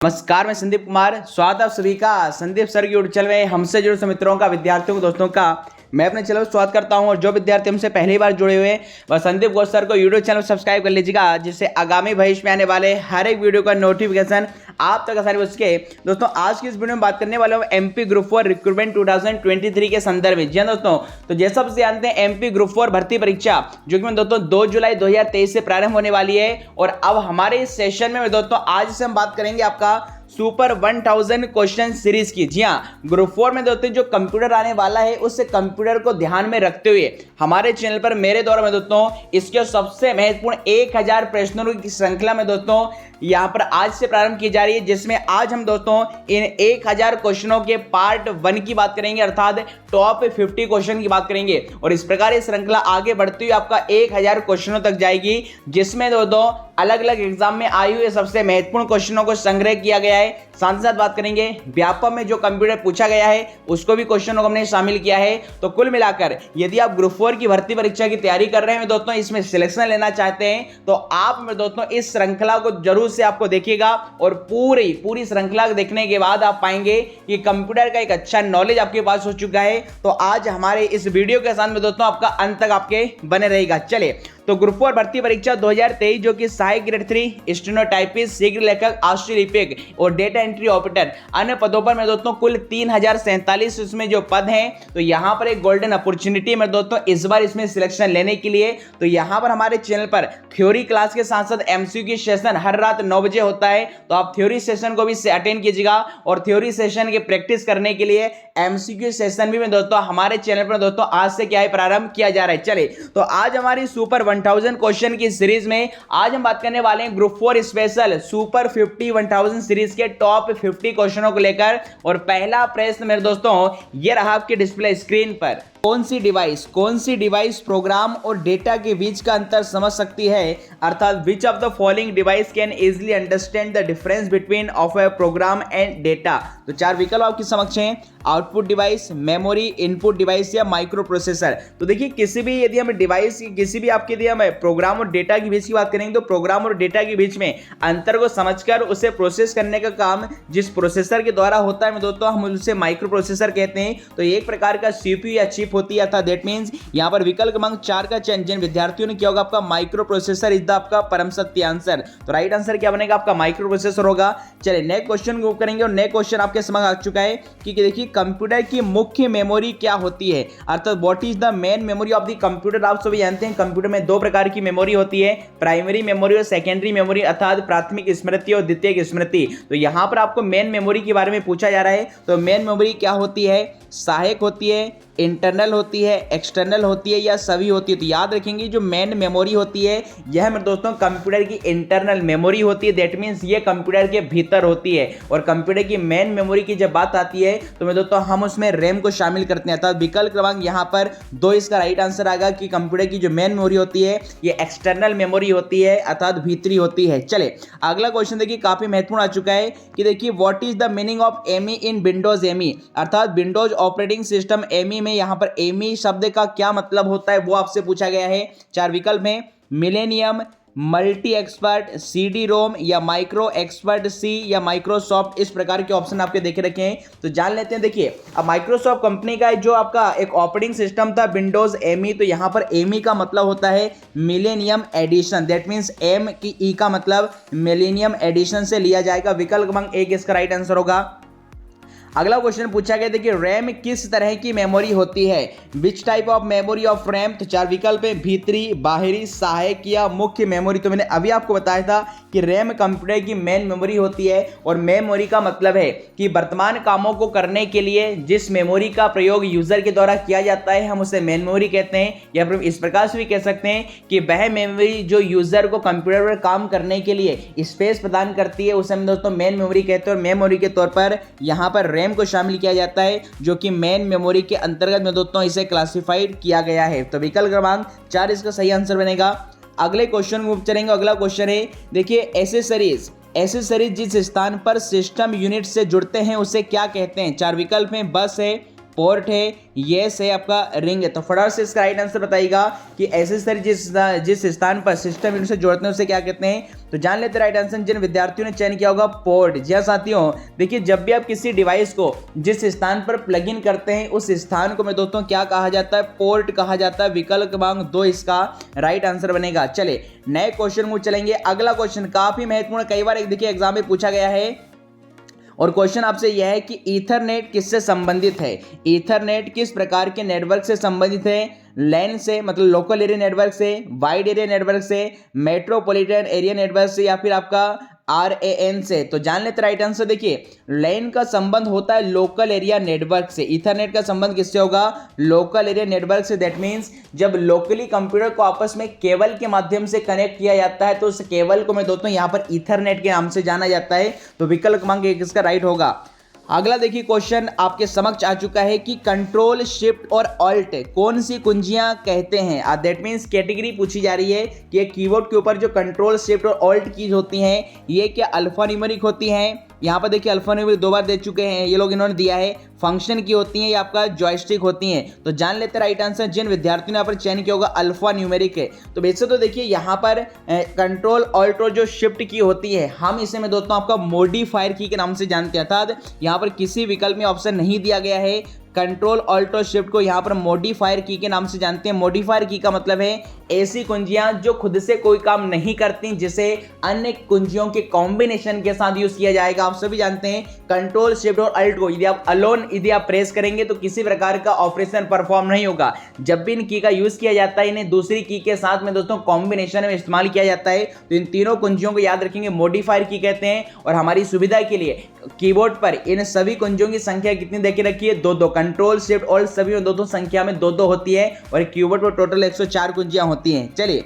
नमस्कार, मैं संदीप कुमार। स्वागत है आप सभी का संदीप सर की यूट्यूब चैनल में। हमसे जुड़े मित्रों का, विद्यार्थियों को, दोस्तों का मैं अपने चैनल पर स्वागत करता हूं। और जो विद्यार्थी हमसे पहली बार जुड़े हुए हैं वह संदीप घोष सर को यूट्यूब चैनल सब्सक्राइब कर लीजिएगा, जिससे आगामी भविष्य में आने वाले हर एक वीडियो का नोटिफिकेशन आप तक आसानी हो सके। दोस्तों, आज की इस वीडियो में बात करने वाले हम एमपी ग्रुप 4 रिक्रूटमेंट 2023 के संदर्भ में। जी हाँ दोस्तों, तो जैसा आप जानते हैं एमपी ग्रुप 4 भर्ती परीक्षा जो कि दोस्तों 2 जुलाई 2023 से प्रारंभ होने वाली है। और अब हमारे इस सेशन में दोस्तों आज से हम बात करेंगे आपका सुपर 1000 क्वेश्चन सीरीज की। जी हाँ, ग्रुप 4 में दोस्तों जो कंप्यूटर आने वाला है उस कंप्यूटर को ध्यान में रखते हुए हमारे चैनल पर मेरे द्वारा में दोस्तों इसके सबसे महत्वपूर्ण 1000 प्रश्नों की श्रृंखला में दोस्तों यहां पर आज से प्रारंभ की जा रही है, जिसमें आज हम दोस्तों इन 1000 क्वेश्चनों के पार्ट 1 की बात करेंगे, अर्थात टॉप 50 क्वेश्चन की बात करेंगे। और इस प्रकार ये श्रृंखला आगे बढ़ती हुई आपका 1000 क्वेश्चनों तक जाएगी, जिसमें दोस्तों अलग अलग एग्जाम में आए हुए सबसे महत्वपूर्ण क्वेश्चनों को संग्रह किया गया है। साथ ही साथ बात करेंगे व्यापम में जो कंप्यूटर पूछा गया है उसको भी क्वेश्चनों को हमने शामिल किया है। तो कुल मिलाकर यदि आप ग्रुप 4 की भर्ती परीक्षा की तैयारी कर रहे हैं दोस्तों, इसमें सिलेक्शन लेना चाहते हैं तो आप में दोस्तों इस श्रृंखला को जरूर से आपको देखिएगा। और पूरी श्रृंखला देखने के बाद आप पाएंगे कि कंप्यूटर का एक अच्छा नॉलेज आपके पास हो चुका है। तो आज हमारे इस वीडियो के साथ में दोस्तों आपका अंत तक आपके बने रहेगा। चलिए, तो ग्रुप 4 भर्ती परीक्षा 2023 जो कि सहायक ग्रेड 3 स्टेनोटाइपिस्ट, शीघ्र लेखक, आस्ट्रोलिपिक और डेटा एंट्री ऑपरेटर अन्य पदों पर में दोस्तों कुल 3047 इसमें जो पद हैं। तो यहां पर एक गोल्डन अपॉर्चुनिटी में दोस्तों इस बार इसमें सिलेक्शन लेने के लिए। तो यहां पर हमारे चैनल पर थ्योरी क्लास के साथ साथ एमसीक्यू सेशन हर रात 9 बजे होता है। तो आप थ्योरी सेशन को भी अटेंड कीजिएगा। और थ्योरी सेशन की प्रैक्टिस करने के लिए एमसीक्यू सेशन भी में दोस्तों हमारे चैनल पर दोस्तों आज से क्या है प्रारंभ किया जा रहा है। चले, तो आज हमारी सुपर 1000 क्वेश्चन की सीरीज में आज हम बात करने वाले हैं ग्रुप 4 स्पेशल सुपर 1000 सीरीज के टॉप 50 क्वेश्चनों को लेकर। और पहला प्रश्न मेरे दोस्तों ये रहा आपके डिस्प्ले स्क्रीन पर। कौन सी डिवाइस प्रोग्राम और डेटा के बीच का अंतर समझ सकती है, अर्थात which of the following device can easily understand the difference between of a program and data. तो 4 विकल्प आपके समक्ष हैं, output device, memory, input device या माइक्रो प्रोसेसर। तो देखिए, किसी भी यदि हम डिवाइस किसी भी आपके यदि हम प्रोग्राम और डेटा के बीच की बात करेंगे तो प्रोग्राम और डेटा के बीच में अंतर को समझकर उसे प्रोसेस करने का काम जिस प्रोसेसर के द्वारा होता है दोस्तों हम उसे माइक्रो प्रोसेसर कहते हैं। तो एक प्रकार का सीपीयू या चिप होती है, अर्थात दैट मींस यहां पर विकल्प क्रमांक 4 का चयन जिन विद्यार्थियों ने किया होगा आपका माइक्रो प्रोसेसर इज द आपका परम सत्य आंसर। तो राइट आंसर क्या बनेगा? आपका माइक्रो प्रोसेसर होगा। चलिए, नेक्स्ट क्वेश्चन को करेंगे। और नेक्स्ट क्वेश्चन आपके समझ आ चुका है कि देखिए कंप्यूटर की मुख्य मेमोरी क्या होती है, अर्थात what is the main memory of the computer. आप सभी जानते हैं कंप्यूटर में 2 प्रकार की मेमोरी होती है, प्राइमरी मेमोरी और सेकेंडरी मेमोरी, अर्थात प्राथमिक स्मृति और द्वितीयक स्मृति। तो यहां पर आपको मेन मेमोरी के बारे में पूछा जा रहा है। तो मेन मेमोरी क्या होती है? सहायक होती है, इंटरनल होती है, एक्सटर्नल होती है या सभी होती है? तो याद रखेंगे जो मेन मेमोरी होती है यह मेरे दोस्तों कंप्यूटर की इंटरनल मेमोरी होती है। दैट मींस ये कंप्यूटर के भीतर होती है। और कंप्यूटर की मेन मेमोरी की जब बात आती है तो मेरे दोस्तों हम उसमें रैम को शामिल करते हैं। अर्थात विकल्प क्रमांक यहां पर 2 इसका राइट आंसर आएगा कि कंप्यूटर की जो मेन मेमोरी होती है ये एक्सटर्नल मेमोरी होती है, अर्थात भीतरी होती है। चले, अगला क्वेश्चन देखिए काफी महत्वपूर्ण आ चुका है कि देखिए what is the meaning of ME in Windows ME, अर्थात विंडोज ऑपरेटिंग सिस्टम एमई में यहां पर एमई शब्द का क्या मतलब होता है वो आपसे पूछा गया है। 4 विकल्प हैं, millennium, multi expert, CD ROM या माइक्रो एक्सपर्ट सी या माइक्रोसॉफ्ट। इस प्रकार के ऑप्शन आपके देखे रखे हैं। तो जान लेते हैं। देखिए, अब माइक्रोसॉफ्ट कंपनी का जो आपका एक ऑपरेटिंग सिस्टम था विंडोज एमई, तो यहां पर एमई का मतलब होता है millennium edition. That means M की ई का मतलब मिलेनियम एडिशन से लिया जाएगा। विकल्प क्रमांक 1 इसका राइट आंसर होगा। अगला क्वेश्चन पूछा गया था कि रैम किस तरह की मेमोरी होती है, which type of memory of RAM. तो 4 विकल्प है, भीतरी, बाहरी, सहायक या मुख्य मेमोरी। तो मैंने अभी आपको बताया था कि रैम कंप्यूटर की मेन मेमोरी होती है। और मेमोरी का मतलब है कि वर्तमान कामों को करने के लिए जिस मेमोरी का प्रयोग यूजर के द्वारा किया जाता है हम उसे मेन मेमोरी कहते हैं। या फिर इस प्रकार से भी कह सकते हैं कि वह मेमोरी जो यूजर को कंप्यूटर पर काम करने के लिए स्पेस प्रदान करती है उसे हम दोस्तों मेन मेमोरी कहते हैं। और मेमोरी के तौर पर यहां पर रैम को शामिल किया जाता है जो कि मेन मेमोरी के अंतर्गत में दोस्तों इसे क्लासिफाइड किया गया है। तो विकल्प क्रमांक 4 इसका सही आंसर बनेगा। अगले क्वेश्चन को चलेंगे। अगला क्वेश्चन है देखिए एसेसरीज जिस स्थान पर सिस्टम यूनिट से जुड़ते हैं उसे क्या कहते हैं। 4 विकल्प हैं, बस है, पोर्ट है, यस है, आपका रिंग है। तो फटाफट से इसका राइट आंसर बताइएगा कि एसेसरी जिस स्थान पर सिस्टम यूनिट से जोड़ते हैं उसे क्या कहते हैं। तो जान लेते राइट आंसर जिन विद्यार्थियों ने चयन किया होगा पोर्ट। जी हाँ साथियों, देखिए जब भी आप किसी डिवाइस को जिस स्थान पर प्लग इन करते हैं उस स्थान को मैं दोस्तों क्या कहा जाता है, पोर्ट कहा जाता है। विकल्प क्रमांक 2 इसका राइट आंसर बनेगा। चले नए क्वेश्चन में चलेंगे। अगला क्वेश्चन काफी महत्वपूर्ण, कई बार एक देखिए एग्जाम में पूछा गया है और क्वेश्चन आपसे यह है कि ईथरनेट किससे संबंधित है। ईथरनेट किस प्रकार के नेटवर्क से संबंधित है। लैन से मतलब लोकल एरिया नेटवर्क से, वाइड एरिया नेटवर्क से, मेट्रोपॉलिटन एरिया नेटवर्क से, या फिर आपका RAN से। तो जान लेते राइट आंसर। देखिए लैन का संबंध होता है लोकल एरिया नेटवर्क से, ईथरनेट का संबंध किससे होगा, लोकल एरिया नेटवर्क से। दैट मींस जब लोकली कंप्यूटर को आपस में केबल के माध्यम से कनेक्ट किया जाता है तो उस केबल को मैं दोस्तों यहां पर ईथरनेट के नाम से जाना जाता है। तो विकल्प क्रमांक 1 इसका राइट होगा। अगला देखिए क्वेश्चन आपके समक्ष आ चुका है कि कंट्रोल शिफ्ट और ऑल्ट कौन सी कुंजियां कहते हैं। दैट मीन्स कैटेगरी पूछी जा रही है कि एक कीबोर्ड के ऊपर जो कंट्रोल शिफ्ट और ऑल्ट कीज होती हैं ये क्या अल्फा न्यूमेरिक होती हैं। यहाँ पर देखिए अल्फा न्यूमेरिक 2 बार दे चुके हैं, ये लोग इन्होंने दिया है। फंक्शन की होती हैं या आपका जॉयस्टिक होती हैं। तो जान लेते राइट आंसर जिन विद्यार्थियों ने यहाँ पर चयन किया होगा अल्फा न्यूमेरिक है। तो वैसे तो देखिए यहाँ पर कंट्रोल ऑल्ट और जो शिफ्ट की होती है हम इसे मैं दोस्तों आपका मॉडिफायर की के नाम से जानते हैं। अर्थात यहाँ पर किसी विकल्प में ऑप्शन नहीं दिया गया है। कंट्रोल ऑल्ट और शिफ्ट को यहाँ पर मॉडिफायर की के नाम से जानते हैं। मॉडिफायर की का मतलब है ऐसी कुंजियां जो खुद से कोई काम नहीं करती, जिसे अन्य कुंजियों के कॉम्बिनेशन के साथ यूज किया जाएगा। आप सभी जानते हैं कंट्रोल शिफ्ट और अल्ट को यदि आप अलोन यदि आप प्रेस करेंगे तो किसी प्रकार का ऑपरेशन परफॉर्म नहीं होगा। जब भी इन की का यूज किया जाता है इन्हें दूसरी की के साथ में दोस्तों कॉम्बिनेशन में इस्तेमाल किया जाता है। तो इन तीनों कुंजियों को याद रखेंगे, मॉडिफायर की कहते हैं। और हमारी सुविधा के लिए कीबोर्ड पर इन सभी कुंजियों की संख्या कितनी देखी रखी है, 2-2। कंट्रोल शिफ्ट ऑल्ट सभी में 2-2 संख्या में 2-2 होती है और कीबोर्ड पर टोटल 104 कुंजियां होती हैं। चलिए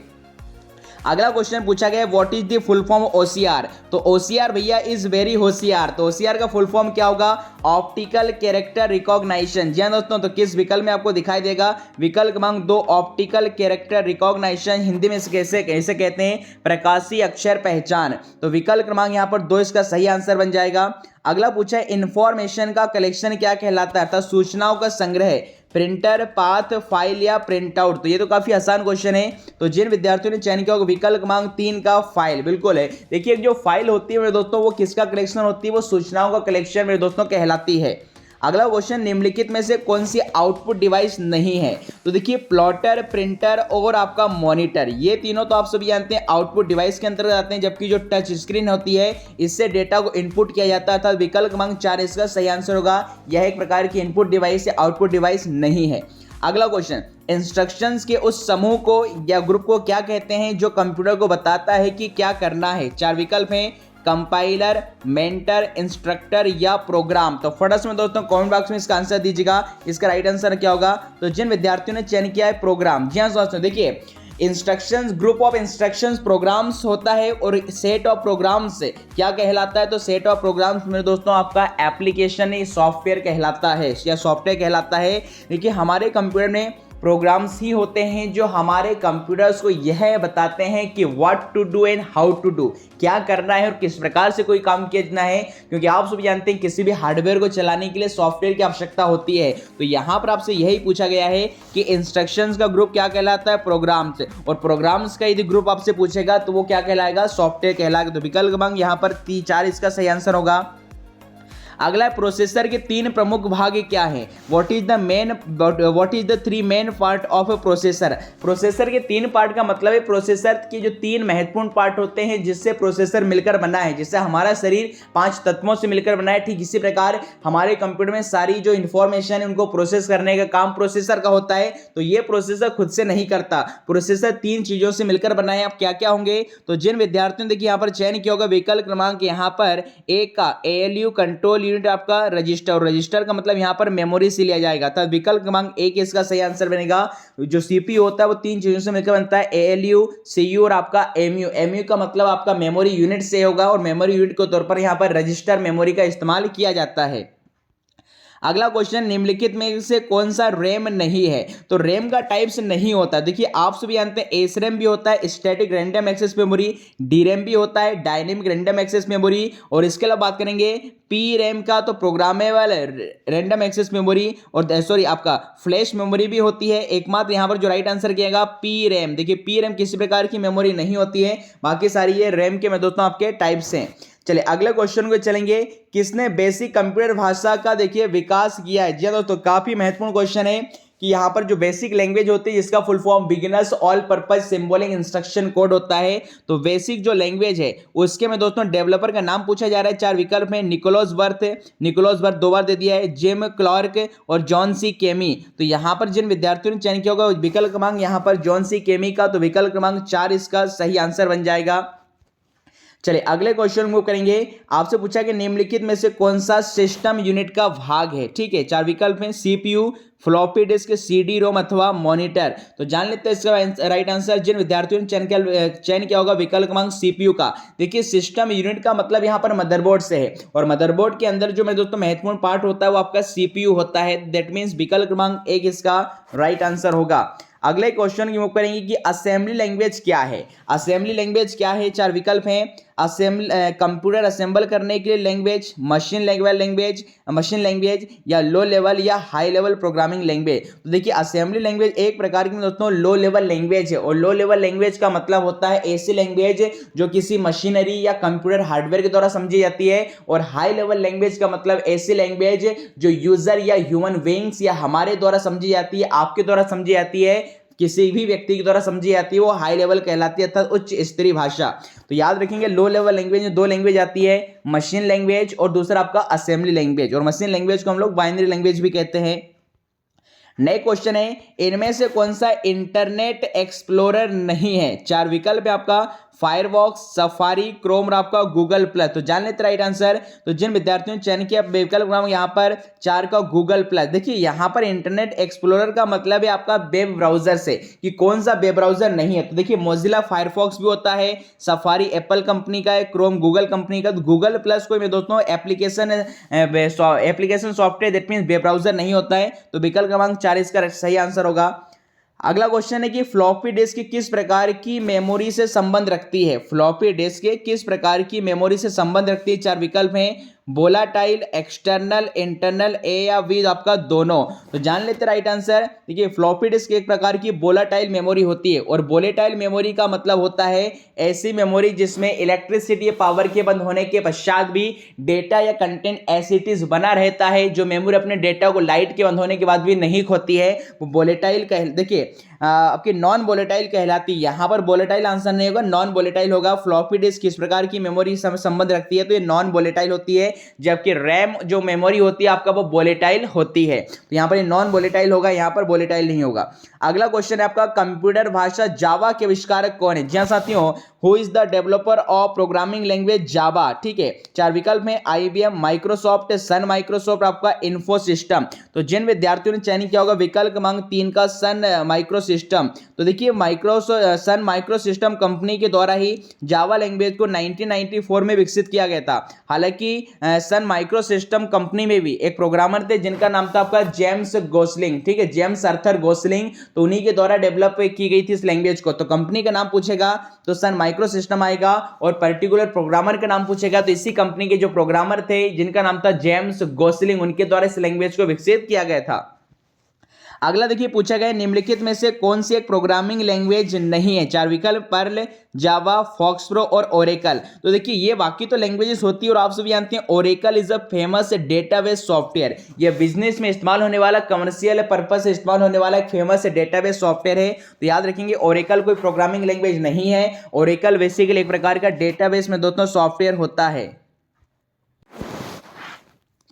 अगला क्वेश्चन पूछा गया what is the full form OCR। तो OCR भैया इज वेरी होशियार। तो OCR का फुल फॉर्म क्या होगा, ऑप्टिकल कैरेक्टर रिकॉग्निशन। जी हाँ दोस्तों, तो किस विकल्प में आपको दिखाई देगा, विकल्प क्रमांक 2 ऑप्टिकल कैरेक्टर रिकॉग्निशन। हिंदी में कैसे कैसे कहते हैं, प्रकाशीय अक्षर पहचान। तो विकल्प क्रमांक यहाँ पर 2 इसका सही आंसर बन जाएगा। अगला पूछा है इंफॉर्मेशन का कलेक्शन क्या कहलाता है, अर्थात सूचनाओं का संग्रह, प्रिंटर, पाथ, फाइल या प्रिंट आउट। तो ये तो काफी आसान क्वेश्चन है। तो जिन विद्यार्थियों ने चयन किया होगा विकल्प क्रमांक 3 का फाइल, बिल्कुल है। देखिए जो फाइल होती है मेरे दोस्तों वो किसका कलेक्शन होती है, वो सूचनाओं का कलेक्शन मेरे दोस्तों कहलाती है। अगला क्वेश्चन निम्नलिखित में से कौन सी आउटपुट डिवाइस नहीं है। तो देखिए प्लॉटर, प्रिंटर और आपका मॉनिटर, ये तीनों तो आप सभी जानते हैं आउटपुट डिवाइस के अंतर्गत आते हैं। जबकि जो टच स्क्रीन होती है इससे डेटा को इनपुट किया जाता है। अर्थात विकल्प क्रमांक 4 इसका सही आंसर होगा। यह एक प्रकार की इनपुट डिवाइस या आउटपुट डिवाइस नहीं है। अगला क्वेश्चन इंस्ट्रक्शंस के उस समूह को या ग्रुप को क्या कहते हैं जो कंप्यूटर को बताता है कि क्या करना है। 4 विकल्प हैं, कंपाइलर, मेंटर, इंस्ट्रक्टर या प्रोग्राम। तो फटाफट में दोस्तों कमेंट बॉक्स में इसका आंसर दीजिएगा। इसका राइट आंसर क्या होगा, तो जिन विद्यार्थियों ने चयन किया है प्रोग्राम। जी हाँ दोस्तों, देखिए instructions group of instructions programs होता है और सेट ऑफ प्रोग्राम्स से क्या कहलाता है, तो सेट ऑफ प्रोग्राम्स मेरे दोस्तों आपका एप्लीकेशन सॉफ्टवेयर कहलाता है या सॉफ्टवेयर कहलाता है। देखिए हमारे कंप्यूटर में प्रोग्राम्स ही होते हैं जो हमारे कंप्यूटर्स को यह बताते हैं कि what to do and how to do, क्या करना है और किस प्रकार से कोई काम किया है। क्योंकि आप सब जानते हैं किसी भी हार्डवेयर को चलाने के लिए सॉफ्टवेयर की आवश्यकता होती है। तो यहाँ पर आपसे यही पूछा गया है कि इंस्ट्रक्शंस का ग्रुप क्या कहलाता है, प्रोग्राम्स। और प्रोग्राम्स का यदि ग्रुप आपसे पूछेगा तो वो क्या कहलाएगा, सॉफ्टवेयर कहलाएगा। तो विकल्प क्रमांक यहाँ पर 4 इसका सही आंसर होगा। अगला प्रोसेसर के 3 प्रमुख भाग क्या हैं, what is the 3 main part of A processor. Processor के 3 पार्ट का मतलब है प्रोसेसर के जो 3 महत्वपूर्ण पार्ट होते हैं जिससे प्रोसेसर मिलकर बना है। जैसे हमारा शरीर 5 तत्वों से मिलकर बना है, ठीक इसी प्रकार हमारे कंप्यूटर में सारी जो इंफॉर्मेशन है उनको प्रोसेस करने का काम प्रोसेसर का होता है। तो ये प्रोसेसर खुद से नहीं करता, प्रोसेसर 3 चीजों से मिलकर बना है। अब क्या क्या होंगे, तो जिन विद्यार्थियों ने देखिए यहाँ पर चयन किया होगा विकल्प क्रमांक यहाँ पर 1 का ALU कंट्रोल यूनिट आपका रजिस्टर, और रजिस्टर का मतलब यहां पर मेमोरी से लिया जाएगा। तो विकल्प क्रमांक 1 इसका सही आंसर बनेगा। जो CPU होता है वो 3 चीजों से मिलकर बनता है, ALU, CU और आपका MU। MU का मतलब आपका मेमोरी यूनिट से होगा और मेमोरी यूनिट के तौर पर यहां पर रजिस्टर मेमोरी का इस्तेमाल किया जाता है। अगला क्वेश्चन, निम्नलिखित में से कौन सा रैम नहीं है? तो रैम का टाइप्स नहीं होता। देखिए आप सभी जानते हैं एसरैम भी होता है, स्टैटिक रैंडम एक्सेस मेमोरी, डीरैम भी होता है, डायनेमिक रैंडम एक्सेस मेमोरी, और इसके अलावा बात करेंगे पी रैम का तो प्रोग्रामेबल रैंडम एक्सेस मेमोरी, और सॉरी आपका फ्लैश मेमोरी भी होती है। एकमात्र यहां पर जो राइट आंसर किएगा पी रैम। देखिए पी रैम किसी प्रकार की मेमोरी नहीं होती है, बाकी सारी ये रैम के मैं दोस्तों आपके टाइप्स हैं। चलिए अगले क्वेश्चन को चलेंगे, किसने बेसिक कंप्यूटर भाषा का देखिए विकास किया है? जी दोस्तों काफी महत्वपूर्ण क्वेश्चन है कि यहाँ पर जो बेसिक लैंग्वेज होती है जिसका full form beginners all purpose symbolic instruction code होता है, तो बेसिक जो लैंग्वेज है उसके में दोस्तों डेवलपर का नाम पूछा जा रहा है। 4 विकल्प में निकोलस बर्थ 2 बार दे दिया है, जिम क्लार्क और जॉन सी केमी। तो यहाँ पर जिन विद्यार्थियों ने चयन किया होगा विकल्प क्रमांक यहाँ पर जॉन सी केमी का, तो विकल्प क्रमांक 4 इसका सही आंसर बन जाएगा। चलिए अगले क्वेश्चन को करेंगे, आपसे पूछा कि निम्नलिखित में से कौन सा सिस्टम यूनिट का भाग है? ठीक है, 4 विकल्प हैं, CPU, floppy disk, CD ROM अथवा मॉनिटर। तो जान लेते हैं इसका राइट आंसर। जिन विद्यार्थियों ने चयन किया होगा विकल्प क्रमांक सीपीयू का। देखिए सिस्टम यूनिट का मतलब यहाँ पर मदरबोर्ड से है, और मदरबोर्ड के अंदर जो मैं दोस्तों महत्वपूर्ण पार्ट होता है वो आपका सीपीयू होता है। दैट मीन्स विकल्प क्रमांक 1 इसका राइट आंसर होगा। अगले क्वेश्चन की मुख करेंगे कि असेंबली लैंग्वेज क्या है? असेंबली लैंग्वेज क्या है? 4 विकल्प हैं, कंप्यूटर असेंबल करने के लिए लैंग्वेज, मशीन लैंग्वेज या लो लेवल या हाई लेवल प्रोग्रामिंग लैंग्वेज। तो देखिए असेंबली लैंग्वेज एक प्रकार की दोस्तों लो लेवल लैंग्वेज है, और लो लेवल लैंग्वेज का मतलब होता है ऐसी लैंग्वेज जो किसी मशीनरी या कंप्यूटर हार्डवेयर के द्वारा समझी जाती है, और हाई लेवल लैंग्वेज का मतलब ऐसी लैंग्वेज जो यूजर या ह्यूमन बीइंग्स या हमारे द्वारा समझी जाती है, आपके द्वारा समझी जाती है, किसी भी व्यक्ति के द्वारा समझी जाती है, वो हाई लेवल कहलाती है अर्थात उच्च स्तरीय भाषा। तो याद रखेंगे लो लेवल लैंग्वेज में 2 लैंग्वेज आती है, मशीन लैंग्वेज और दूसरा आपका असेंबली लैंग्वेज, और मशीन लैंग्वेज को हम लोग बाइनरी लैंग्वेज भी कहते हैं। नए क्वेश्चन है, इनमें से कौन सा इंटरनेट एक्सप्लोरर नहीं है? 4 विकल्प है आपका, फायरफॉक्स, सफारी, क्रोम और आपका गूगल प्लस। तो जान लेते राइट आंसर। तो जिन विद्यार्थियों ने चयन किया विकल्प यहाँ पर 4 का गूगल प्लस। देखिए यहाँ पर इंटरनेट एक्सप्लोरर का मतलब है आपका वेब ब्राउजर से, कि कौन सा वेब ब्राउजर नहीं है। तो देखिए मोजिला फायरफॉक्स भी होता है, सफारी एप्पल कंपनी का है, क्रोम गूगल कंपनी का। तो गूगल प्लस कोई में दोस्तों application software that means web browser नहीं होता है। तो विकल्प क्रमांक 4 इसका सही आंसर होगा। अगला क्वेश्चन है कि फ्लॉपी डिस्क किस प्रकार की मेमोरी से संबंध रखती है? फ्लॉपी डिस्क किस प्रकार की मेमोरी से संबंध रखती है? 4 विकल्प हैं, वोलाटाइल, एक्सटर्नल, इंटरनल, ए या विद आपका दोनों। तो जान लेते राइट आंसर। देखिए फ्लॉपी डिस्क एक प्रकार की वोलाटाइल मेमोरी होती है, और वोलेटाइल मेमोरी का मतलब होता है ऐसी मेमोरी जिसमें इलेक्ट्रिसिटी पावर के बंद होने के पश्चात भी डेटा या कंटेंट एज इट इज बना रहता है, जो मेमोरी अपने डेटा को लाइट के बंद होने के बाद भी नहीं खोती है, वो वोलेटाइल देखिए आपकी नॉन वोलेटाइल कहलाती है। यहां पर वोलेटाइल आंसर नहीं होगा, नॉन वोलेटाइल होगा। फ्लॉपी डिस्क किस प्रकार की मेमोरी से संबंध रखती है? तो ये नॉन वोलेटाइल होती है, जबकि रैम जो मेमोरी होती है आपका वो वोलेटाइल होती है। तो यहां पर नॉन वोलेटाइल होगा, यहां पर वोलेटाइल नहीं होगा। अगला क्वेश्चन है आपका, कंप्यूटर भाषा जावा के आविष्कारक कौन है? जी हां साथियों, who is the developer of programming language जावा? ठीक है, 4 विकल्प में, आईबीएम, माइक्रोसॉफ्ट, सन माइक्रोसॉफ्ट, आपका इन्फोसिस्टम। तो जिन विद्यार्थियों ने चयन किया होगा विकल्प क्रमांक 3 का सन माइक्रोसिस्टम। तो देखिए सन माइक्रोसिस्टम कंपनी के द्वारा ही जावा लैंग्वेज को 1994 में विकसित किया गया था। हालांकि सन माइक्रोसिस्टम कंपनी में भी एक प्रोग्रामर थे जिनका नाम था आपका जेम्स गोसलिंग। ठीक है, जेम्स अर्थर गोसलिंग, तो उन्हीं के द्वारा डेवलप की गई थी इस लैंग्वेज को। तो कंपनी का नाम पूछेगा तो सन माइक्रोसिस्टम आएगा, और पर्टिकुलर प्रोग्रामर का नाम पूछेगा तो इसी कंपनी के जो प्रोग्रामर थे जिनका नाम था जेम्स गोसलिंग, उनके द्वारा इस लैंग्वेज को विकसित किया गया था। अगला देखिए पूछा गया, निम्नलिखित में से कौन सी एक प्रोग्रामिंग लैंग्वेज नहीं है? 4 विकल्प, पर्ल, जावा, फॉक्सट्रो और ओरेकल। तो देखिए ये बाकी तो लैंग्वेजेस होती है, और आप सभी जानते हैं Oracle is a famous database software. ये बिजनेस में इस्तेमाल होने वाला, कमर्शियल पर्पस से इस्तेमाल होने वाला एक फेमस डेटाबेस सॉफ्टवेयर है। तो याद रखेंगे ओरेकल कोई प्रोग्रामिंग लैंग्वेज नहीं है। ओरेकल बेसिकली एक प्रकार का डेटाबेस में दोस्तों सॉफ्टवेयर होता है।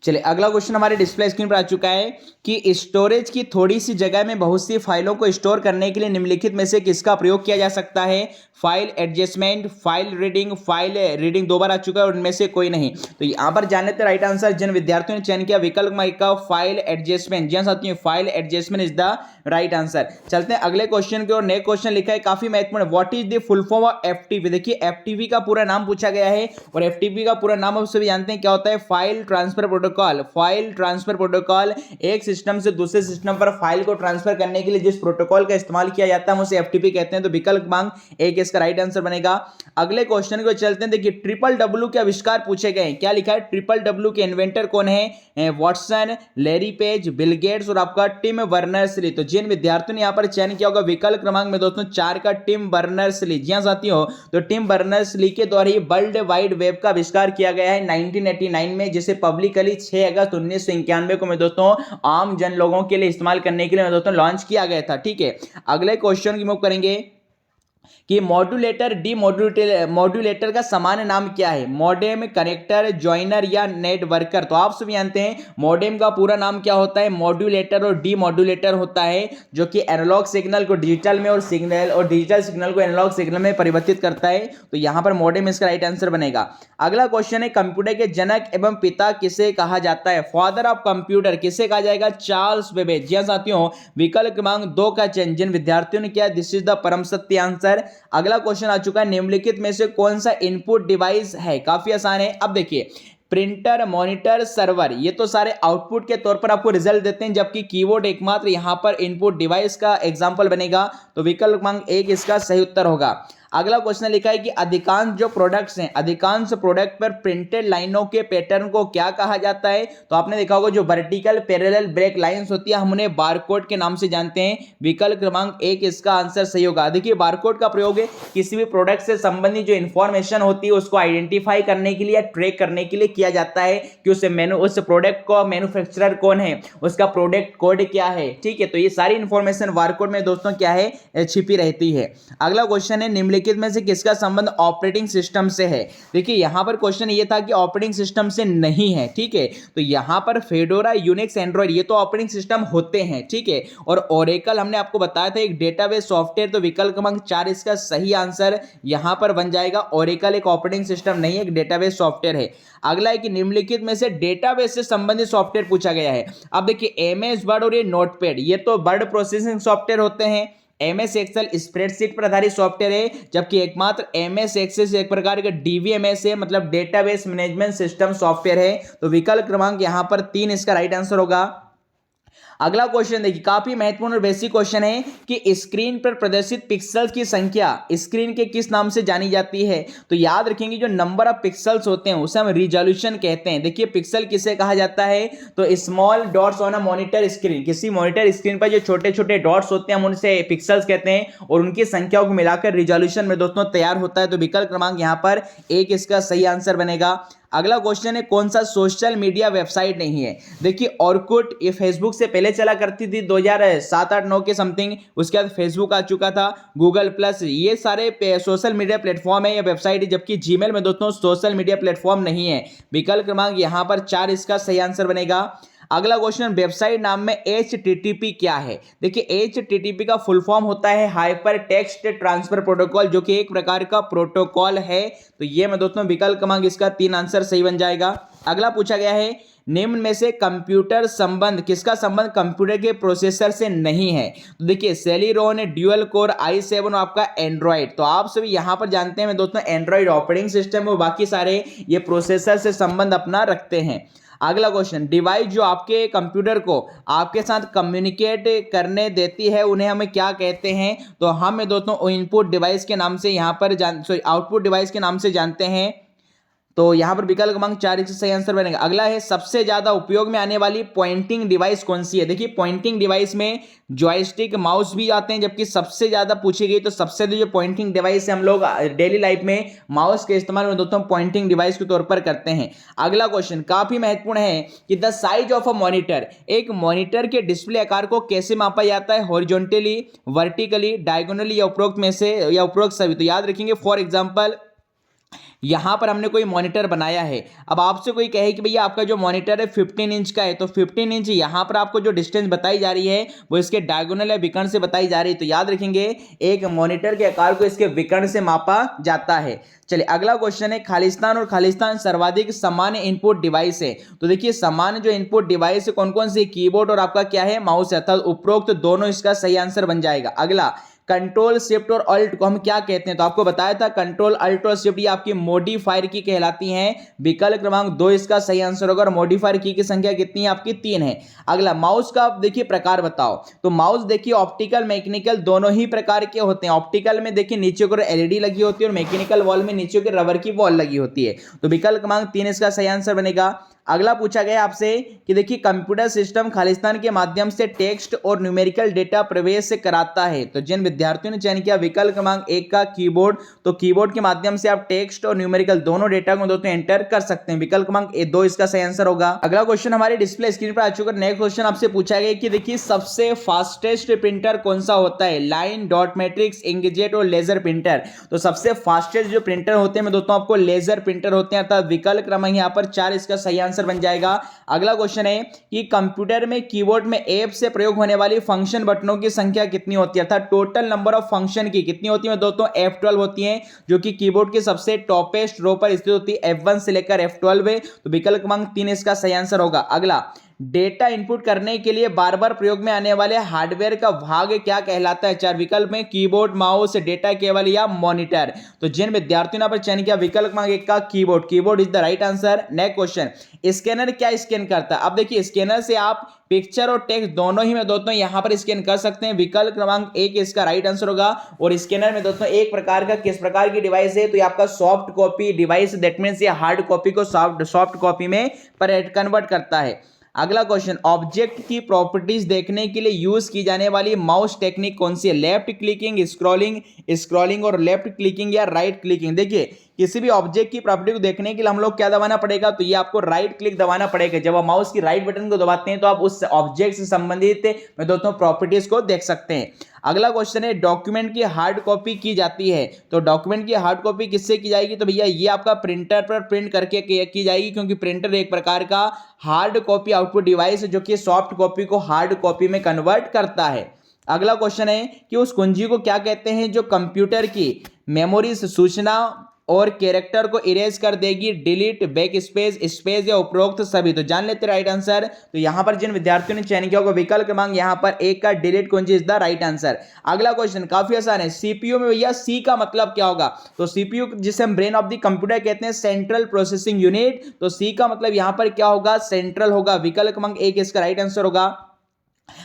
चलिए अगला क्वेश्चन हमारे डिस्प्ले स्क्रीन पर आ चुका है कि स्टोरेज की थोड़ी सी जगह में बहुत सी फाइलों को स्टोर करने के लिए निम्नलिखित में से किसका प्रयोग किया जा सकता है? फाइल एडजस्टमेंट, फाइल रीडिंग 2 बार आ चुका है, और इनमें से कोई नहीं। तो यहां पर जान लेते राइट आंसर। जिन विद्यार्थियों ने चयन किया विकल्प का फाइल एडजस्टमेंट, जी साथियों file adjustment is the right answer. चलते हैं अगले क्वेश्चन की ओर। नए क्वेश्चन लिखा है काफी महत्वपूर्ण, what is the full form of FTP? देखिए एफटीपी का पूरा नाम पूछा गया है, और एफटीपी का पूरा नाम आप सभी जानते हैं क्या होता है? File transfer protocol protocol, file transfer protocol, एक सिस्टम से दूसरे सिस्टम पर फाइल को ट्रांसफर करने के लिए जिस प्रोटोकॉल का इस्तेमाल किया जाता है उसे एफटीपी कहते हैं। तो विकल्प क्रमांक एक इसका राइट आंसर बनेगा। अगले क्वेश्चन को चलते हैं। देखिए ट्रिपल डब्ल्यू के आविष्कार पूछे गए हैं। क्या लिखा है? ट्रिपल डब्ल्यू के इन्वेंटर कौन है? Watson, Larry page, Bill Gates और आपका टिम बर्नर्स-ली। तो जिन विद्यार्थियों ने यहां पर चयन किया होगा विकल्प क्रमांक में दोस्तों 4 का टिम बर्नर्स-ली। जी हां साथियों, तो टिम बर्नर्स-ली के द्वारा ही वर्ल्ड वाइड वेब का आविष्कार किया गया है 1989 में, जिसे पब्लिकली 6 अगस्त 1991 को में दोस्तों आम जन लोगों के लिए इस्तेमाल करने के लिए में दोस्तों लॉन्च किया गया था। ठीक है, अगले क्वेश्चन की मूव करेंगे कि मॉड्यूलेटर मॉड्यूलेटर का सामान्य नाम क्या है? मॉडेम, कनेक्टर, जॉइनर या नेटवर्कर। तो आप सभी जानते हैं मॉडेम का पूरा नाम क्या होता है? मॉड्यूलेटर और डीमॉड्यूलेटर होता है, जो कि एनालॉग सिग्नल को डिजिटल में और डिजिटल सिग्नल को एनालॉग सिग्नल में परिवर्तित करता है। तो यहां पर मॉडेम इसका राइट आंसर बनेगा। अगला क्वेश्चन है कंप्यूटर के जनक एवं पिता किसे कहा जाता है? फादर ऑफ कंप्यूटर किसे कहा जाएगा? Charles Babbage. जी साथियों, विकल्प क्रमांक 2 का चयन जिन विद्यार्थियों ने किया दिस इज द परम सत्य आंसर। अगला क्वेश्चन आ चुका है निम्नलिखित में से कौन सा इनपुट डिवाइस है? काफी आसान है। अब देखिए प्रिंटर, मॉनिटर, सर्वर, ये तो सारे आउटपुट के तौर पर आपको रिजल्ट देते हैं, जबकि कीबोर्ड एकमात्र यहां पर इनपुट डिवाइस का एग्जांपल बनेगा। तो विकल्प क्रमांक 1 इसका सही उत्तर होगा। अगला क्वेश्चन लिखा है कि अधिकांश जो प्रोडक्ट्स हैं, अधिकांश प्रोडक्ट पर प्रिंटेड लाइनों के पैटर्न को क्या कहा जाता है? तो आपने देखा होगा जो वर्टिकल पैरेलल ब्रेक लाइंस होती है हम उन्हें बारकोड के नाम से जानते हैं। विकल्प क्रमांक 1 इसका आंसर सही होगा। देखिए बारकोड का प्रयोग है किसी भी प्रोडक्ट से संबंधित जो इंफॉर्मेशन होती है उसको आइडेंटिफाई करने के लिए या ट्रैक करने के लिए किया जाता है कि उस प्रोडक्ट को मैन्युफैक्चरर कौन है, उसका प्रोडक्ट कोड क्या है। ठीक है, तो ये सारी इंफॉर्मेशन बारकोड में दोस्तों क्या है? छिपी रहती है। अगला क्वेश्चन है निम्नलिखित में से किसका संबंध ऑपरेटिंग सिस्टम से है? देखिए यहां पर क्वेश्चन ये था कि ऑपरेटिंग सिस्टम से नहीं है। ठीक है, तो यहां पर फेडोरा, यूनिक्स, एंड्रॉइड ये तो ऑपरेटिंग सिस्टम होते हैं। ठीक है, और ओरेकल हमने आपको बताया था एक डेटाबेस सॉफ्टवेयर। तो विकल्प क्रमांक 4 इसका सही आंसर यहां पर बन जाएगा। ओरेकल एक ऑपरेटिंग सिस्टम नहीं है, एक डेटाबेस सॉफ्टवेयर है। अगला है कि निम्नलिखित में से डेटाबेस से संबंधित सॉफ्टवेयर पूछा गया है। अब देखिए एमएस वर्ड और ये नोटपैड ये तो वर्ड प्रोसेसिंग सॉफ्टवेयर होते हैं। एमएस एक्सेल स्प्रेडशीट पर आधारित सॉफ्टवेयर है, जबकि एकमात्र एमएस एक्सेस एक प्रकार का डीवीएमएस है, मतलब डेटाबेस मैनेजमेंट सिस्टम सॉफ्टवेयर है। तो विकल्प क्रमांक यहां पर 3 इसका राइट आंसर होगा। अगला क्वेश्चन देखिए काफी महत्वपूर्ण और बेसिक क्वेश्चन है कि स्क्रीन पर प्रदर्शित पिक्सेल्स की संख्या स्क्रीन के किस नाम से जानी जाती है? तो याद रखेंगे जो नंबर ऑफ पिक्सेल्स होते हैं उसे हम रिजोल्यूशन कहते हैं। देखिए पिक्सल किसे कहा जाता है? तो small dots on a monitor screen, किसी मॉनिटर स्क्रीन पर जो छोटे छोटे डॉट्स होते हैं हम उनसे पिक्सेल्स कहते हैं, और उनकी संख्याओं को मिलाकर रिजोल्यूशन में दोस्तों तैयार होता है। तो विकल्प क्रमांक यहां पर 1 इसका सही आंसर बनेगा। अगला क्वेश्चन है कौन सा सोशल मीडिया वेबसाइट नहीं है? देखिए ऑर्कुट ये फेसबुक से पहले चला करती थी 2007-8-9 के समथिंग, उसके बाद फेसबुक आ चुका था, गूगल प्लस, ये सारे सोशल मीडिया प्लेटफॉर्म है या वेबसाइट है, जबकि जीमेल में दोस्तों सोशल मीडिया प्लेटफॉर्म नहीं है। विकल्प क्रमांक यहां पर 4 इसका सही आंसर बनेगा। अगला क्वेश्चन वेबसाइट नाम में HTTP क्या है? देखिए HTTP का फुल फॉर्म होता है हाइपर टेक्स्ट ट्रांसफर प्रोटोकॉल, जो कि एक प्रकार का प्रोटोकॉल है। तो ये मैं दोस्तों विकल्प क्रमांक इसका 3 आंसर सही बन जाएगा। अगला पूछा गया है निम्न में से कंप्यूटर संबंध किसका संबंध कंप्यूटर के प्रोसेसर से नहीं है? तो देखिए सेलिरॉन, ड्यूअल कोर, i7 और आपका एंड्रॉइड। तो आप सभी यहां पर जानते हैं दोस्तों एंड्रॉइड ऑपरेटिंग सिस्टम और बाकी सारे ये प्रोसेसर से संबंध अपना रखते हैं। अगला क्वेश्चन डिवाइस जो आपके कंप्यूटर को आपके साथ कम्युनिकेट करने देती है उन्हें हमें क्या कहते हैं? तो हम दोस्तों इनपुट डिवाइस के नाम से यहां पर आउटपुट डिवाइस के नाम से जानते हैं। तो यहां पर विकल्प क्रमांक 4 इसका सही आंसर बनेगा। अगला है सबसे ज्यादा उपयोग में आने वाली पॉइंटिंग डिवाइस कौन सी है? देखिए पॉइंटिंग डिवाइस में जॉयस्टिक, माउस भी आते हैं, जबकि सबसे ज्यादा पूछी गई तो सबसे जो पॉइंटिंग डिवाइस है हम लोग डेली लाइफ में माउस के इस्तेमाल में दोस्तों पॉइंटिंग डिवाइस के तौर पर करते हैं। अगला क्वेश्चन काफी महत्वपूर्ण है कि the size of a monitor, एक मॉनिटर के डिस्प्ले आकार को कैसे मापा जाता है? हॉरिजॉन्टली, वर्टिकली, डायगोनली या उपरोक्त में से या उपरोक्त सभी। तो याद रखेंगे फॉर एग्जांपल यहां पर हमने कोई मॉनिटर बनाया है, अब आपसे कोई कहे कि भैया आपका जो मॉनिटर है 15 इंच का है, तो 15 इंच यहां पर आपको जो डिस्टेंस बताई जा रही है वो इसके डायगोनल या विकर्ण से बताई जा रही है। तो याद रखेंगे एक मॉनिटर के आकार को इसके विकर्ण से मापा जाता है। चलिए अगला क्वेश्चन है खालिस्तान और खालिस्तान सर्वाधिक सामान्य इनपुट डिवाइस है। तो देखिए सामान्य जो इनपुट डिवाइस है कौन कौन सी? कीबोर्ड और आपका क्या है? माउस है, अर्थात उपरोक्त दोनों इसका सही आंसर बन जाएगा। अगला कंट्रोल शिफ्ट और अल्ट को हम क्या कहते हैं? तो आपको बताया था कंट्रोल अल्ट और शिफ्ट ये आपकी मॉडिफायर की कहलाती हैं। विकल्प क्रमांक 2 इसका सही आंसर होगा। और मॉडिफायर की संख्या कितनी है आपकी? 3 है। अगला, माउस का देखिए प्रकार बताओ। तो माउस देखिए ऑप्टिकल मैकेनिकल दोनों ही प्रकार के होते हैं। ऑप्टिकल में देखिए नीचे को एलईडी लगी होती है और मैकेनिकल वॉल में नीचे को रबर की वॉल लगी होती है। तो विकल्प क्रमांक 3 इसका सही आंसर बनेगा। अगला पूछा गया आपसे कि देखिए कंप्यूटर सिस्टम खालिस्तान के माध्यम से टेक्स्ट और न्यूमेरिकल डेटा प्रवेश कराता है। तो जिन विद्यार्थियों ने चयन किया विकल्प क्रमांक 1 का कीबोर्ड, तो कीबोर्ड के माध्यम से आप टेक्स्ट और न्यूमेरिकल दोनों डेटा को दोस्तों एंटर कर सकते हैं। विकल्प क्रमांक 2 इसका सही आंसर होगा। अगला क्वेश्चन हमारी डिस्प्ले स्क्रीन पर आ चुका है। नेक्स्ट क्वेश्चन आपसे पूछा गया कि देखिए सबसे फास्टेस्ट प्रिंटर कौन सा होता है? लाइन, डॉट मैट्रिक्स, इंकजेट और लेजर प्रिंटर। तो सबसे फास्टेस्ट जो प्रिंटर होते हैं दोस्तों आपको लेजर प्रिंटर होते हैं, अर्थात विकल्प क्रमांक यहां पर 4 इसका सही आंसर बन जाएगा। अगला क्वेश्चन है कि कंप्यूटर में कीबोर्ड में ऐप से प्रयोग होने वाली फंक्शन बटनों की संख्या कितनी होती है? अर्थात टोटल नंबर ऑफ फंक्शन की कितनी होती है दोस्तों? F12 होती है, जो कि कीबोर्ड के सबसे टॉपेस्ट रो पर स्थित होती है। F1 से लेकर F12 है। तो विकल्प क्रमांक 3 इसका सही आंसर होगा। अगला, डेटा इनपुट करने के लिए बार बार प्रयोग में आने वाले हार्डवेयर का भाग क्या कहलाता है? 4 विकल्प में कीबोर्ड, माउस, डेटा केबल या मॉनिटर। तो जिन विद्यार्थियों ने पर चयन किया विकल्प क्रमांक 1 का keyboard, keyboard is the right answer. Next question, scanner क्या स्कैन करता है? अब देखिए स्कैनर से आप पिक्चर और टेक्स्ट दोनों ही में दोस्तों यहां पर स्कैन कर सकते हैं। विकल्प क्रमांक 1 इसका राइट आंसर होगा। और स्कैनर में दोस्तों एक प्रकार का किस प्रकार की डिवाइस है? तो ये आपका soft copy device, that means ये हार्ड कॉपी को सॉफ्ट कॉपी में कन्वर्ट करता है। अगला क्वेश्चन, ऑब्जेक्ट की प्रॉपर्टीज देखने के लिए यूज की जाने वाली माउस टेक्निक कौन सी है? लेफ्ट क्लिकिंग, स्क्रॉलिंग और लेफ्ट क्लिकिंग या राइट क्लिकिंग। देखिए किसी भी ऑब्जेक्ट की प्रॉपर्टी को देखने के लिए हम लोग क्या दबाना पड़ेगा? तो ये आपको राइट क्लिक दबाना पड़ेगा। जब आप माउस की राइट बटन को दबाते हैं तो आप उस ऑब्जेक्ट से संबंधित दोस्तों प्रॉपर्टीज को देख सकते हैं। अगला क्वेश्चन है, डॉक्यूमेंट की हार्ड कॉपी की जाती है। तो डॉक्यूमेंट की हार्ड कॉपी किससे की जाएगी? तो भैया ये आपका प्रिंटर पर प्रिंट करके की जाएगी, क्योंकि प्रिंटर एक प्रकार का हार्ड कॉपी आउटपुट डिवाइस है जो कि सॉफ्ट कॉपी को हार्ड कॉपी में कन्वर्ट करता है। अगला क्वेश्चन है कि उस कुंजी को क्या कहते हैं जो कंप्यूटर की मेमोरी से सूचना और कैरेक्टर को इरेज कर देगी? डिलीट, बैक स्पेस या उपरोक्त सभी। तो जान लेते राइट आंसर। तो यहां पर जिन विद्यार्थियों ने चयन किया होगा विकल्प क्रमांक यहां पर 1 का डिलीट कुंजी इज द राइट आंसर। अगला क्वेश्चन काफी आसान है। सीपीयू में भैया सी का मतलब क्या होगा? तो सीपीयू जिसे हम ब्रेन ऑफ द कंप्यूटर कहते हैं, सेंट्रल प्रोसेसिंग यूनिट। तो सी का मतलब यहां पर क्या होगा? सेंट्रल होगा। विकल्प क्रमांक 1 इसका राइट आंसर होगा।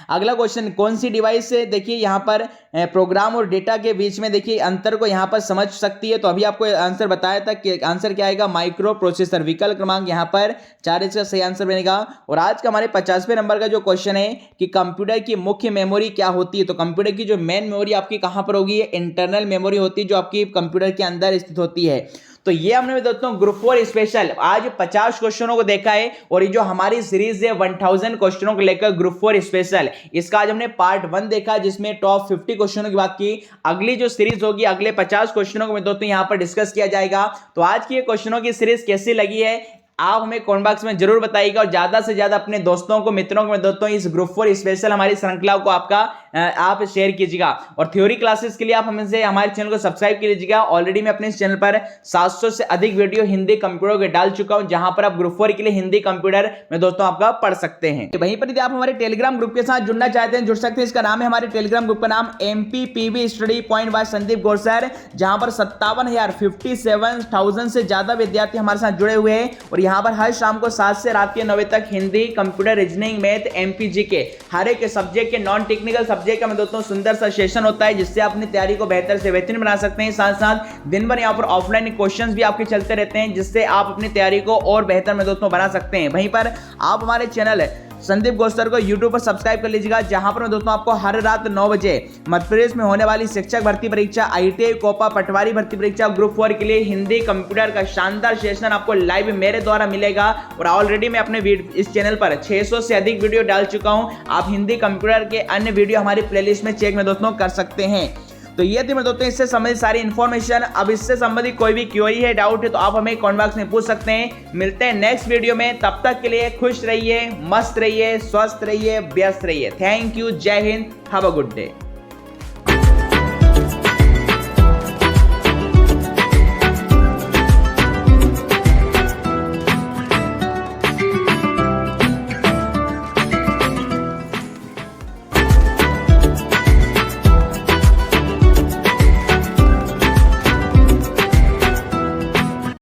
अगला क्वेश्चन, कौन सी डिवाइस से देखिए यहां पर प्रोग्राम और डेटा के बीच में देखिए अंतर को यहां पर समझ सकती है? तो अभी आपको आंसर बताया था कि आंसर क्या आएगा? Micro processor. विकल्प क्रमांक यहां पर 4 इसका सही आंसर बनेगा। और आज का हमारे 50वें नंबर का जो क्वेश्चन है कि कंप्यूटर की मुख्य मेमोरी क्या होती है? तो कंप्यूटर की जो मेन मेमोरी आपकी कहां पर होगी? इंटरनल मेमोरी होती है जो आपकी कंप्यूटर के अंदर स्थित होती है। तो ये हमने दोस्तों ग्रुप 4 स्पेशल आज 50 क्वेश्चनों को देखा है। और ये जो हमारी सीरीज है 1000 क्वेश्चनों को लेकर ग्रुप 4 स्पेशल, इसका आज हमने पार्ट 1 देखा जिसमें टॉप 50 क्वेश्चनों की बात की। अगली जो सीरीज होगी अगले 50 क्वेश्चनों को दोस्तों यहां पर डिस्कस किया जाएगा। तो आज की ये क्वेश्चनों की सीरीज कैसी लगी है आप हमें कमेंट बॉक्स में जरूर बताइएगा। और ज्यादा से ज्यादा अपने दोस्तों को, मित्रों को दोस्तों इस ग्रुप 4 स्पेशल हमारी श्रृंखला को आप शेयर कीजिएगा। और थ्योरी क्लासेस के लिए आप हमसे हमारे चैनल को सब्सक्राइब कीजिएगा। ऑलरेडी मैं अपने इस चैनल पर 700 से अधिक वीडियो हिंदी कंप्यूटर के डाल चुका हूं, जहां पर आप ग्रुप 4 के लिए हिंदी कंप्यूटर में दोस्तों आपका पढ़ सकते हैं। तो वहीं पर यदि आप हमारे टेलीग्राम ग्रुप के साथ जुड़ना चाहते हैं जुड़ सकते हैं। इसका नाम है, हमारे टेलीग्राम ग्रुप का नाम MPPB study point by Sandeep Gaur sir, जहां पर 57,000 से ज्यादा विद्यार्थी हमारे साथ जुड़े हुए हैं। और यहां पर हर शाम को 7 से रात के 9 बजे तक Hindi, computer, reasoning, math, MPG के हर एक सब्जेक्ट के नॉन टेक्निकल सब्जेक्ट का दोस्तों सुंदर सा सेशन होता है, जिससे आप अपनी तैयारी को बेहतर से बेहतरीन बना सकते हैं। साथ साथ दिन भर यहाँ पर ऑफलाइन क्वेश्चंस भी आपके चलते रहते हैं, जिससे आप अपनी तैयारी को और बेहतर में दोस्तों बना सकते हैं। वहीं पर आप हमारे चैनल संदीप गोस्तर को YouTube पर सब्सक्राइब कर लीजिएगा, जहां पर दोस्तों आपको हर रात 9 बजे मध्य प्रदेश में होने वाली शिक्षक भर्ती परीक्षा, ITI, कोपा, पटवारी भर्ती परीक्षा, ग्रुप 4 के लिए हिंदी कंप्यूटर का शानदार सेशन आपको लाइव मेरे द्वारा मिलेगा। और ऑलरेडी मैं अपने इस चैनल पर 600 से अधिक वीडियो डाल चुका हूं। आप हिंदी कंप्यूटर के अन्य वीडियो हमारी प्लेलिस्ट में चेक में दोस्तों कर सकते हैं। तो ये थी दोस्तों इससे संबंधित सारी इन्फॉर्मेशन। अब इससे संबंधित कोई भी क्वेरी है, डाउट है, तो आप हमें कमेंट बॉक्स में पूछ सकते हैं। मिलते हैं नेक्स्ट वीडियो में, तब तक के लिए खुश रहिए, मस्त रहिए, स्वस्थ रहिए, व्यस्त रहिए। थैंक यू, जय Hind, have a good day.